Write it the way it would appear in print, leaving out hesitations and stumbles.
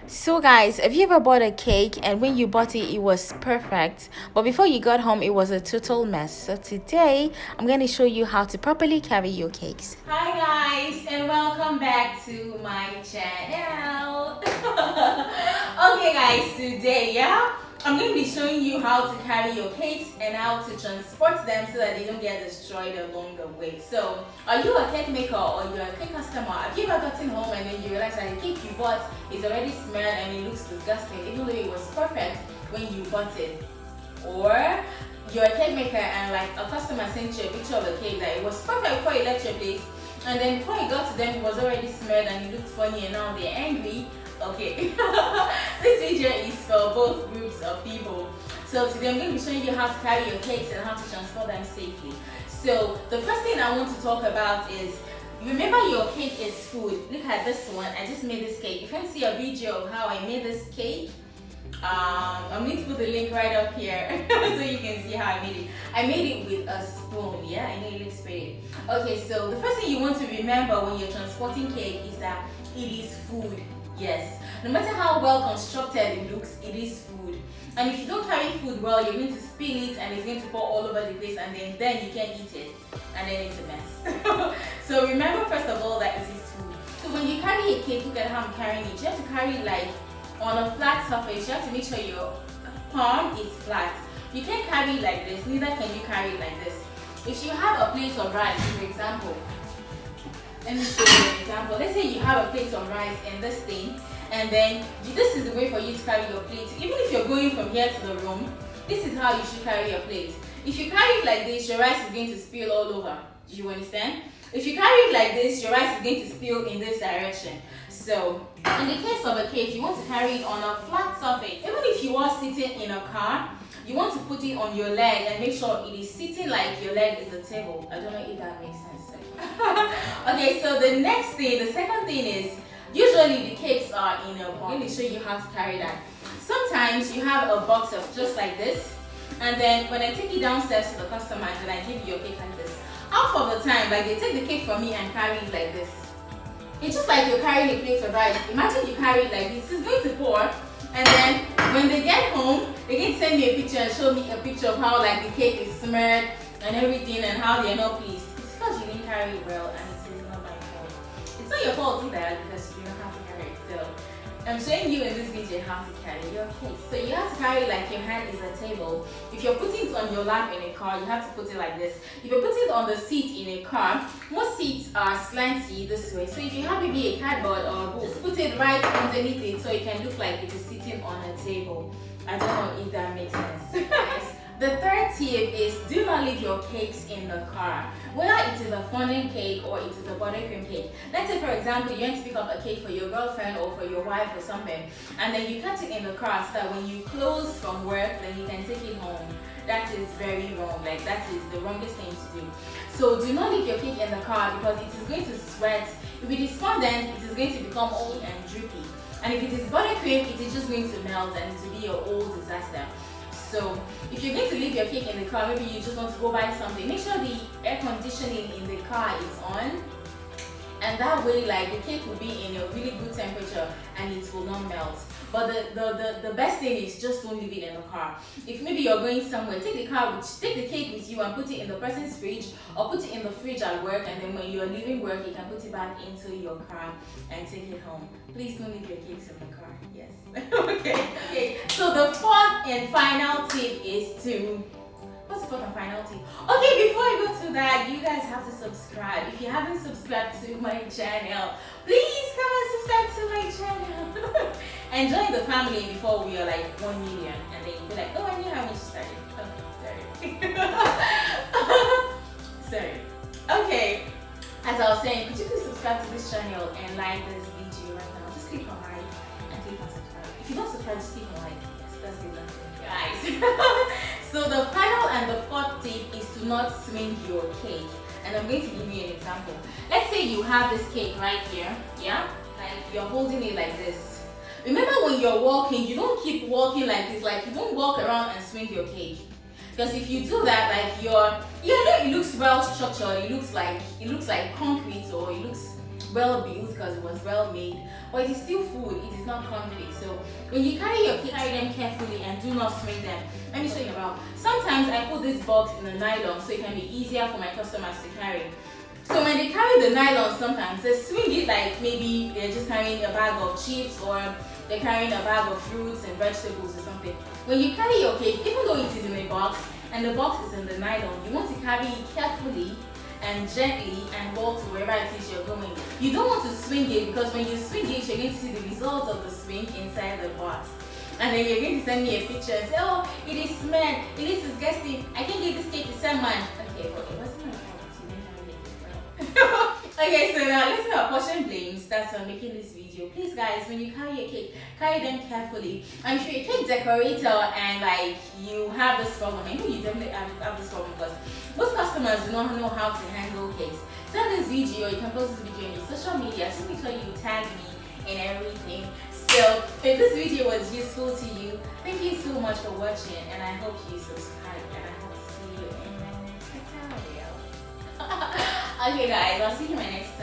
So guys, have you ever bought a cake and when you bought it, it was perfect, but before you got home, it was a total mess? So today, I'm going to show you how to properly carry your cakes. Hi guys, and welcome back to my channel. Okay guys, today, I'm going to be showing you how to carry your cakes and how to transport them so that they don't get destroyed along the way. So, are you a cake maker or you're a cake customer? Have you ever gotten home and then you realize that the cake you bought is already smeared and it looks disgusting even though it was perfect when you bought it? Or you're a cake maker and like a customer sent you a picture of the cake that it was perfect before you left your place, and then before you got to them it was already smeared and it looked funny and now they're angry. Okay, this video is for both groups of people. So today I'm going to be showing you how to carry your cakes and how to transport them safely. So the first thing I want to talk about is, remember your cake is food. Look at this one. I just made this cake. You can see a video of how I made this cake. I'm going to put the link right up here so you can see how I made it. I made it with a spoon. Yeah, I know it looks pretty. Okay, so the first thing you want to remember when you're transporting cake is that it is food. Yes, no matter how well constructed it looks, it is food. And if you don't carry food well, you're going to spill it and it's going to pour all over the place, and then you can't eat it, and then it's a mess. So remember first of all that it is food. So when you carry a cake, look at how I'm carrying it. You have to carry it like on a flat surface. You have to make sure your palm is flat. You can't carry it like this, neither can you carry it like this. If you have a plate of rice, for example, let me show you an example. Let's say you have a plate of rice and this thing, and then this is the way for you to carry your plate. Even if you're going from here to the room, this is how you should carry your plate. If you carry it like this, your rice is going to spill all over. Do you understand? If you carry it like this, your rice is going to spill in this direction. So, in the case of a cake, you want to carry it on a flat surface. Even if you are sitting in a car, you want to put it on your leg and make sure it is sitting like your leg is the table. I don't know if that makes sense. Okay, so the second thing is, usually the cakes are in a box. Let me show you how to carry that. Sometimes you have a box of just like this, and then when I take it downstairs to the customer, then I give you your cake like this. Half of the time, like they take the cake from me and carry it like this. It's just like you're carrying a plate of rice. Imagine you carry it like this. It's going to pour, and then when they get home, they can send me a picture and show me a picture of how like the cake is smeared and everything and how they're not pleased. It's because you didn't carry it well, and it is not my fault. It's not your fault either because you don't have to carry it still. I'm showing you in this video how to carry your cake. So you have to carry it like your hand is a table. If you're putting it on your lap in a car, you have to put it like this. If you're putting it on the seat in a car, most seats are slanty this way. So if you have maybe a cardboard or a book, just put it right underneath it so it can look like it is sitting on a table. I don't know if that makes sense. The third tip is, do not leave your cakes in the car. Whether it is a fondant cake or it is a buttercream cake. Let's say for example you went to pick up a cake for your girlfriend or for your wife or something, and then you kept it in the car so that when you close from work, then you can take it home. That is very wrong. Like that is the wrongest thing to do. So do not leave your cake in the car because it is going to sweat. If it is fondant, it is going to become old and drippy. And if it is buttercream, it is just going to melt and it will be a whole disaster. So if you're going to leave your cake in the car, maybe you just want to go buy something, make sure the air conditioning in the car is on, and that way like the cake will be in a really good temperature and it will not melt. But the best thing is just don't leave it in the car. If maybe you're going somewhere, take the cake with you and put it in the person's fridge or put it in the fridge at work, and then when you're leaving work you can put it back into your car and take it home. Please don't leave your cakes in the car. Yes. Okay. So the fourth and final tip is to, what's the fourth and final tip? Okay, before I go to that, you guys have to subscribe. If you haven't subscribed to my channel, please come and subscribe to my channel. And join the family before we are like 1 million, and then you'll be like, oh, I knew how much you started. Oh, sorry. Sorry. Okay, as I was saying, could you please subscribe to this channel and like this video right now? Just click on like and click on subscribe. If you don't subscribe, just click on like. Yes, that's good guys. So the final and the fourth tip is to not swing your cake. And I'm going to give you an example. Let's say you have this cake right here, yeah? Like you're holding it like this. Remember when you're walking, you don't keep walking like this, like you don't walk around and swing your cake. Because if you do that, like it looks well structured, it looks like concrete, or it looks well built because it was well made, but it is still food. It is not concrete. So when you carry your cake, carry them carefully and do not swing them. Let me show you about. Sometimes I put this box in a nylon so it can be easier for my customers to carry. So when they carry the nylon, sometimes they swing it like maybe they're just carrying a bag of chips or they're carrying a bag of fruits and vegetables or something. When you carry your cake, even though it is in a box and the box is in the nylon, you want to carry it carefully and gently and walk to wherever it is you're going. You don't want to swing it because when you swing it, you're going to see the result of the swing inside the box. And then you're going to send me a picture and say, oh, it is smart, it is disgusting, I can't give this cake to someone. Okay, but it wasn't my fault. Okay, so now let's apportion blames. That's on making this video. Please guys, when you carry your cake, carry them carefully. I'm sure you're a cake decorator and like you have this problem. I know you definitely have this problem because most customers do not know how to handle cakes. Send this video, you can post this video in your social media. Just make sure you tag me and everything. So if this video was useful to you, thank you so much for watching and I hope you subscribe and I hope to see you in my next tutorial. Okay guys, I'll see you in my next